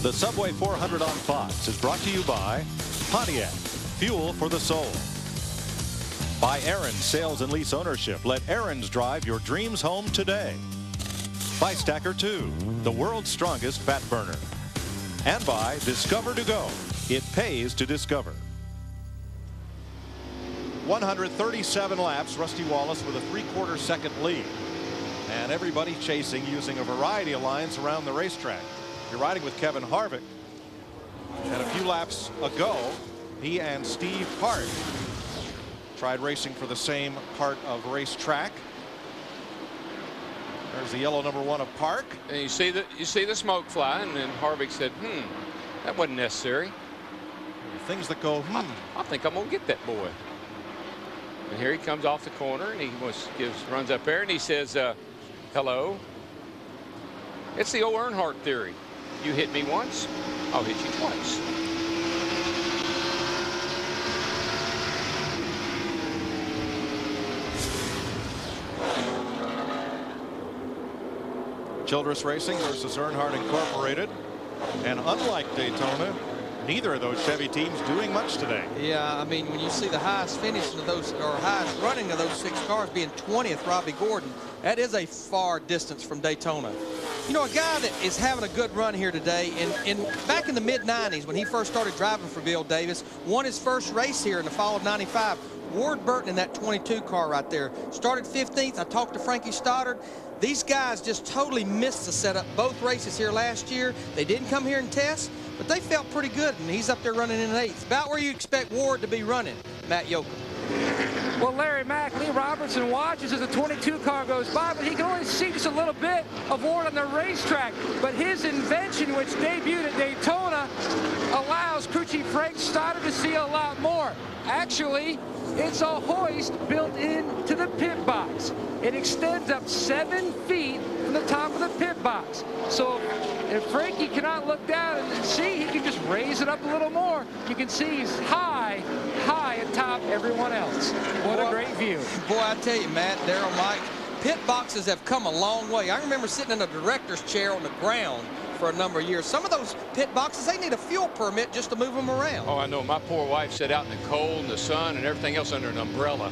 The Subway 400 on Fox is brought to you by Pontiac, fuel for the soul. By Aaron's Sales and Lease Ownership. Let Aaron's drive your dreams home today. By Stacker 2, the world's strongest fat burner. And by Discover to Go. It pays to discover. 137 laps, Rusty Wallace with a 3/4 second lead. And everybody chasing using a variety of lines around the racetrack. You're riding with Kevin Harvick. And a few laps ago, he and Steve Hart tried racing for the same part of racetrack. There's the yellow #1 of Park. And you see the smoke fly, and then Harvick said, that wasn't necessary. Things that go, I think I'm gonna get that boy. And here he comes off the corner, and he runs up there, and he says, hello. It's the old Earnhardt theory. You hit me once, I'll hit you twice. Childress Racing versus Earnhardt Incorporated. And unlike Daytona, neither of those Chevy teams doing much today. Yeah, I mean, when you see the highest finish of those, or highest running of those 6 cars being 20th Robbie Gordon, that is a far distance from Daytona. You know, a guy that is having a good run here today, and back in the mid-90s when he first started driving for Bill Davis, won his first race here in the fall of '95. Ward Burton in that 22 car right there. Started 15th. I talked to Frankie Stoddard. These guys just totally missed the setup both races here last year. They didn't come here and test, but they felt pretty good, and he's up there running in 8th. About where you expect Ward to be running, Matt Yoakum. Well, Larry Mack, Lee Robertson watches as the 22 car goes by, but he can only see just a little bit of Ward on the racetrack. But his invention, which debuted at Daytona, allows crew chief Frank Stoddard to see a lot more. Actually, it's a hoist built into the pit box. It extends up 7 feet from the top of the pit box. So if Frankie cannot look down and see, he can just raise it up a little more. You can see he's high atop everyone else. What a great view. Boy, I tell you, Matt, Darryl, Mike, pit boxes have come a long way. I remember sitting in a director's chair on the ground for a number of years. Some of those pit boxes, they need a fuel permit just to move them around. Oh, I know. My poor wife sat out in the cold and the sun and everything else under an umbrella.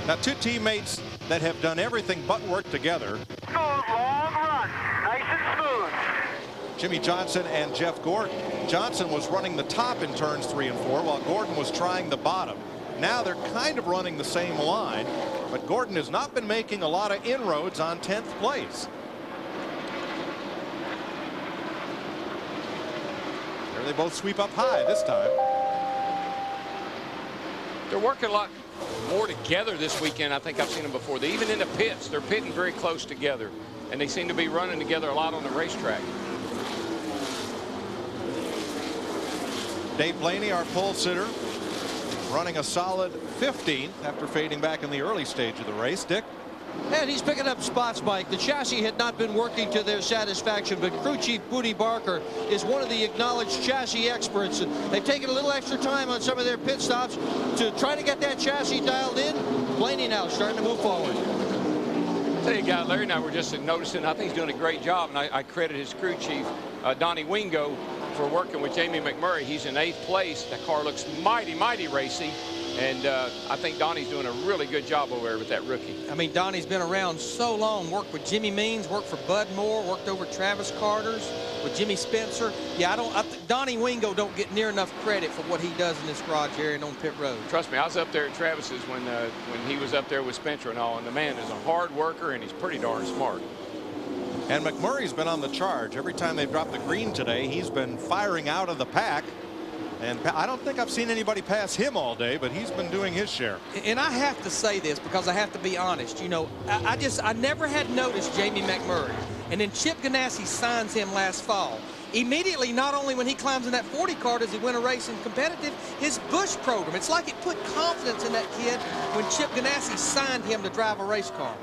Now, 2 teammates that have done everything but work together. Smooth, long run. Nice and smooth. Jimmy Johnson and Jeff Gordon. Johnson was running the top in turns 3 and 4 while Gordon was trying the bottom. Now they're kind of running the same line, but Gordon has not been making a lot of inroads on 10th place. There they both sweep up high this time. They're working a lot more together this weekend. I think I've seen them before. Even in the pits, they're pitting very close together, and they seem to be running together a lot on the racetrack. Dave Blaney, our pole sitter, running a solid 15th after fading back in the early stage of the race. Dick? And he's picking up spots, Mike. The chassis had not been working to their satisfaction, but crew chief Booty Barker is one of the acknowledged chassis experts. And they've taken a little extra time on some of their pit stops to try to get that chassis dialed in. Blaney now starting to move forward. Tell you, guy, Larry and I were just noticing, I think he's doing a great job, and I credit his crew chief, Donnie Wingo, for working with Jamie McMurray. He's in 8th place. That car looks mighty, mighty racy. And I think Donnie's doing a really good job over there with that rookie. I mean, Donnie's been around so long, worked with Jimmy Means, worked for Bud Moore, worked over Travis Carter's with Jimmy Spencer. Yeah, Donnie Wingo don't get near enough credit for what he does in this garage area and on pit road. Trust me, I was up there at Travis's when he was up there with Spencer and all, and the man is a hard worker and he's pretty darn smart. And McMurray's been on the charge. Every time they've dropped the green today, he's been firing out of the pack. And I don't think I've seen anybody pass him all day, but he's been doing his share. And I have to say this because I have to be honest. You know, I never had noticed Jamie McMurray. And then Chip Ganassi signs him last fall. Immediately, not only when he climbs in that 40 car does he win a race in competitive, his Busch program. It's like it put confidence in that kid when Chip Ganassi signed him to drive a race car.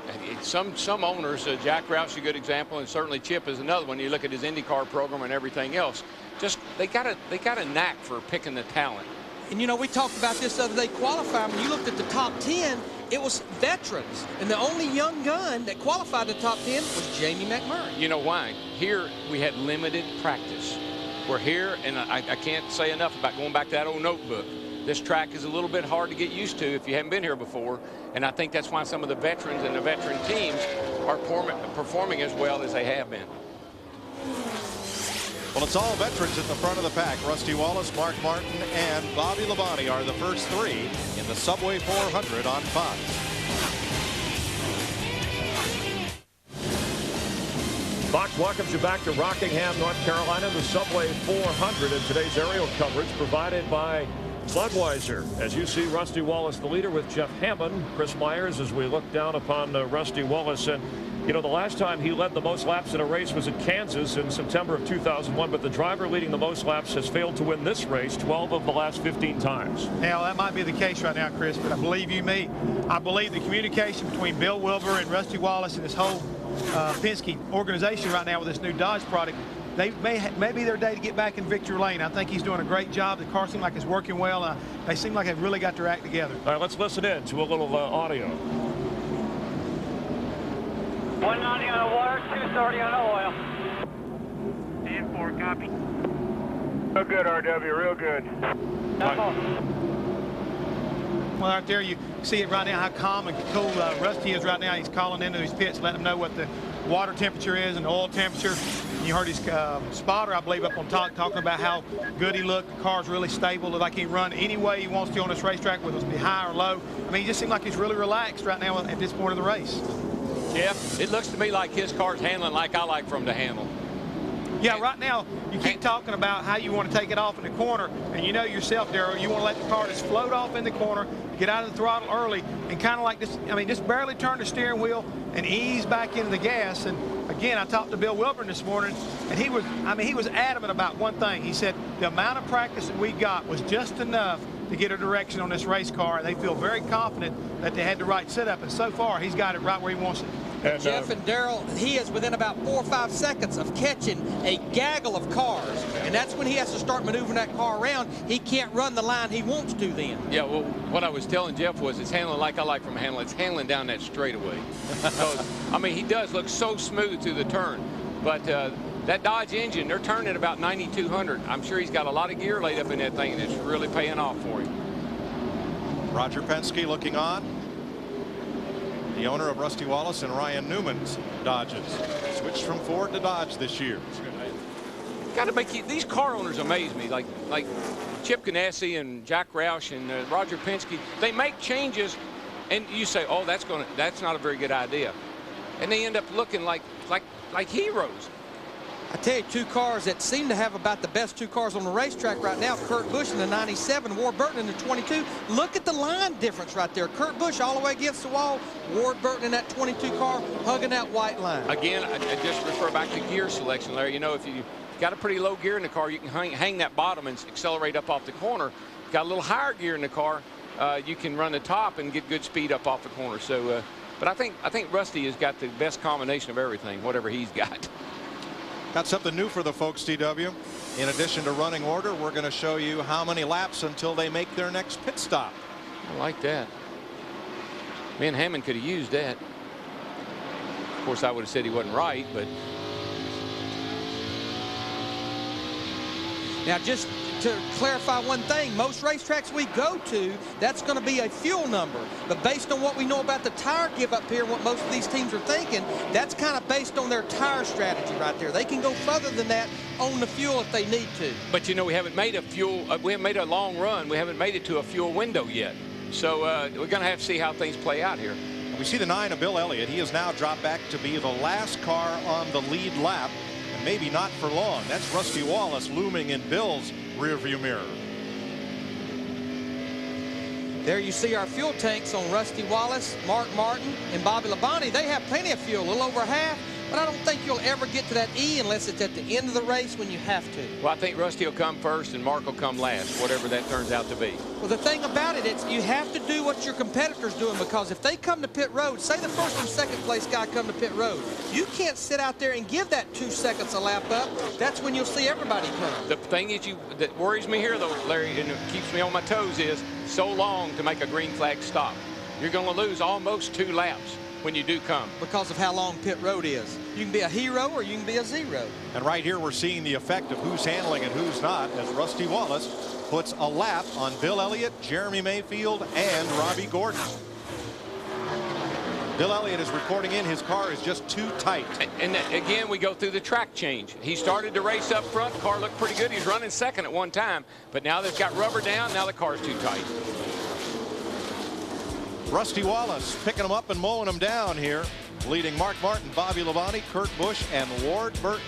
Some owners, Jack Roush is a good example, and certainly Chip is another one. You look at his IndyCar program and everything else. Just they got a knack for picking the talent. And you know, we talked about this the other day qualifying. When you looked at the top 10, it was veterans. And the only young gun that qualified in the top 10 was Jamie McMurray. You know why? Here we had limited practice. We're here, and I can't say enough about going back to that old notebook. This track is a little bit hard to get used to if you haven't been here before, and I think that's why some of the veterans and the veteran teams are performing as well as they have been. Well, it's all veterans at the front of the pack. Rusty Wallace, Mark Martin, and Bobby Labonte are the first three in the Subway 400 on Fox. Fox welcomes you back to Rockingham, North Carolina, the Subway 400, and today's aerial coverage provided by Budweiser. As you see, Rusty Wallace the leader with Jeff Hammond, Chris Myers, as we look down upon Rusty Wallace. And you know, the last time he led the most laps in a race was at Kansas in September of 2001, but the driver leading the most laps has failed to win this race 12 of the last 15 times. Now, that might be the case right now, Chris, but I believe you me, I believe the communication between Bill Wilbur and Rusty Wallace and this whole Penske organization right now with this new Dodge product, they may be their day to get back in victory lane. I think he's doing a great job. The car seems like it's working well. They seem like they've really got their act together. All right, let's listen in to a little audio. 190 on the water, 230 on the oil. 10-4, copy. Real good, RW, real good. Well, out there you see it right now how calm and cool Rusty is right now. He's calling into his pits, letting them know what the water temperature is and the oil temperature. You heard his spotter, I believe, up on top talking about how good he looked. The car's really stable, like he can run any way he wants to on this racetrack, whether it's be high or low. I mean, he just seems like he's really relaxed right now at this point of the race. Jeff, it looks to me like his car's handling like I like for him to handle. Yeah, right now you keep talking about how you want to take it off in the corner, and you know yourself, Darrell, you want to let the car just float off in the corner, get out of the throttle early, and kind of like this, I mean, just barely turn the steering wheel and ease back into the gas. And again, I talked to Bill Wilburn this morning, and he was adamant about one thing. He said the amount of practice that we got was just enough to get a direction on this race car, and they feel very confident that they had the right setup, and so far he's got it right where he wants it. And Jeff and Darrell, he is within about 4 or 5 seconds of catching a gaggle of cars, and that's when he has to start maneuvering that car around. He can't run the line he wants to then. Yeah, well, what I was telling Jeff was it's handling like I like from handling. It's handling down that straightaway. Because, I mean, he does look so smooth through the turn, but that Dodge engine, they're turning at about 9,200. I'm sure he's got a lot of gear laid up in that thing, and it's really paying off for him. Roger Penske looking on. The owner of Rusty Wallace and Ryan Newman's Dodges. Switched from Ford to Dodge this year. Got to make you, these car owners amaze me. Like Chip Ganassi and Jack Roush and Roger Penske. They make changes, and you say, "Oh, that's not a very good idea," and they end up looking like heroes. I tell you, 2 cars that seem to have about the best 2 cars on the racetrack right now. Kurt Busch in the 97, Ward Burton in the 22. Look at the line difference right there. Kurt Busch all the way against the wall. Ward Burton in that 22 car hugging that white line. Again, I just refer back to gear selection, Larry. You know, if you got a pretty low gear in the car, you can hang that bottom and accelerate up off the corner. Got a little higher gear in the car, you can run the top and get good speed up off the corner. So, but I think Rusty has got the best combination of everything, whatever he's got. Got something new for the folks, TW. In addition to running order, we're going to show you how many laps until they make their next pit stop. I like that. Me and Hammond could have used that. Of course, I would have said he wasn't right, but. Now, just to clarify one thing, most racetracks we go to, that's going to be a fuel number. But based on what we know about the tire give up here, what most of these teams are thinking, that's kind of based on their tire strategy right there. They can go further than that on the fuel if they need to. But, you know, we haven't made a fuel, we haven't made a long run. We haven't made it to a fuel window yet. So we're going to have to see how things play out here. We see the 9 of Bill Elliott. He has now dropped back to be the last car on the lead lap. And maybe not for long. That's Rusty Wallace looming in Bill's rearview mirror. There you see our fuel tanks on Rusty Wallace, Mark Martin, and Bobby Labonte. They have plenty of fuel, a little over half, but I don't think you'll ever get to that E unless it's at the end of the race when you have to. Well, I think Rusty will come first and Mark will come last, whatever that turns out to be. Well, the thing about it, it's you have to do what your competitor's doing, because if they come to pit road, say the first and second place guy come to pit road, you can't sit out there and give that 2 seconds a lap up. That's when you'll see everybody come. The thing that worries me here, though, Larry, and it keeps me on my toes, is so long to make a green flag stop. you're going to lose almost 2 laps when you do come. Because of how long pit road is. You can be a hero or you can be a zero. And right here we're seeing the effect of who's handling and who's not as Rusty Wallace puts a lap on Bill Elliott, Jeremy Mayfield, and Robbie Gordon. Bill Elliott is reporting in his car is just too tight. And again, we go through the track change. He started to race up front. Car looked pretty good. He was running second at one time. But now they've got rubber down. Now the car's too tight. Rusty Wallace picking them up and mowing them down here, leading Mark Martin, Bobby Labonte, Kurt Busch, and Ward Burton.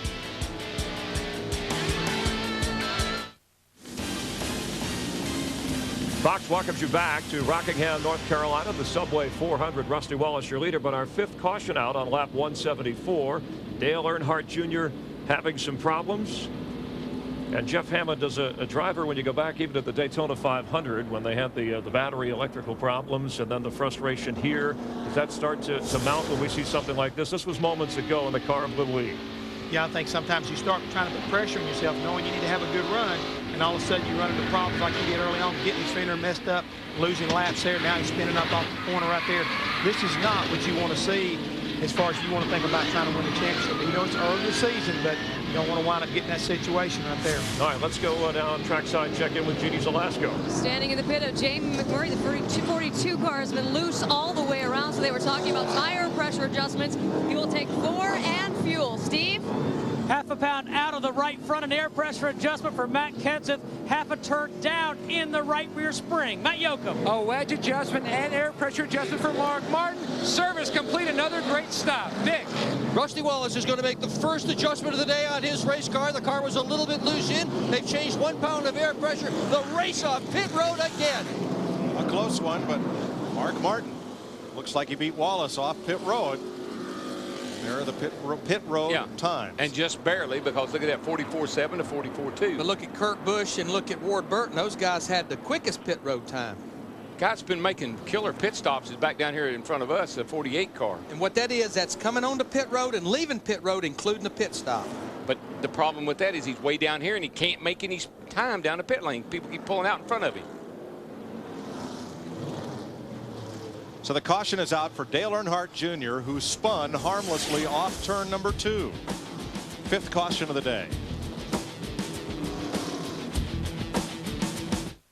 Fox welcomes you back to Rockingham, North Carolina, the Subway 400. Rusty Wallace, your leader, but our 5th caution out on lap 174. Dale Earnhardt Jr. having some problems. And Jeff Hammond does a driver when you go back even to the Daytona 500 when they had the battery electrical problems and then the frustration here. Does that start to mount when we see something like this? This was moments ago in the car of Little League. Yeah, I think sometimes you start trying to put pressure on yourself, knowing you need to have a good run, and all of a sudden you run into problems like you did early on, getting his fender messed up, losing laps there. Now he's spinning up off the corner right there. This is not what you want to see as far as you want to think about trying to win the championship. You know, it's early in the season, but you don't want to wind up getting that situation right there. All right, let's go down trackside, check in with Jeannie Zalasko. Standing in the pit of Jamie McMurray, the 42 car has been loose all the way around, so they were talking about tire pressure adjustments. He will take 4 and fuel. Steve? Half a pound out of the right front, and air pressure adjustment for Matt Kenseth. Half a turn down in the right rear spring. Matt Yoakum. A wedge adjustment and air pressure adjustment for Mark Martin. Service complete. Another great stop. Dick. Rusty Wallace is going to make the first adjustment of the day on his race car. The car was a little bit loose in. They've changed 1 pound of air pressure. The race off pit road again. A close one, but Mark Martin looks like he beat Wallace off pit road. There are the pit road times. And just barely, because look at that, 44.7 to 44.2. But look at Kurt Busch and look at Ward Burton. Those guys had the quickest pit road time. Guy's been making killer pit stops is back down here in front of us, the 48 car. And what that is, that's coming onto pit road and leaving pit road, including the pit stop. But the problem with that is he's way down here and he can't make any time down the pit lane. People keep pulling out in front of him. So the caution is out for Dale Earnhardt Jr., who spun harmlessly off turn number 2. 5th caution of the day.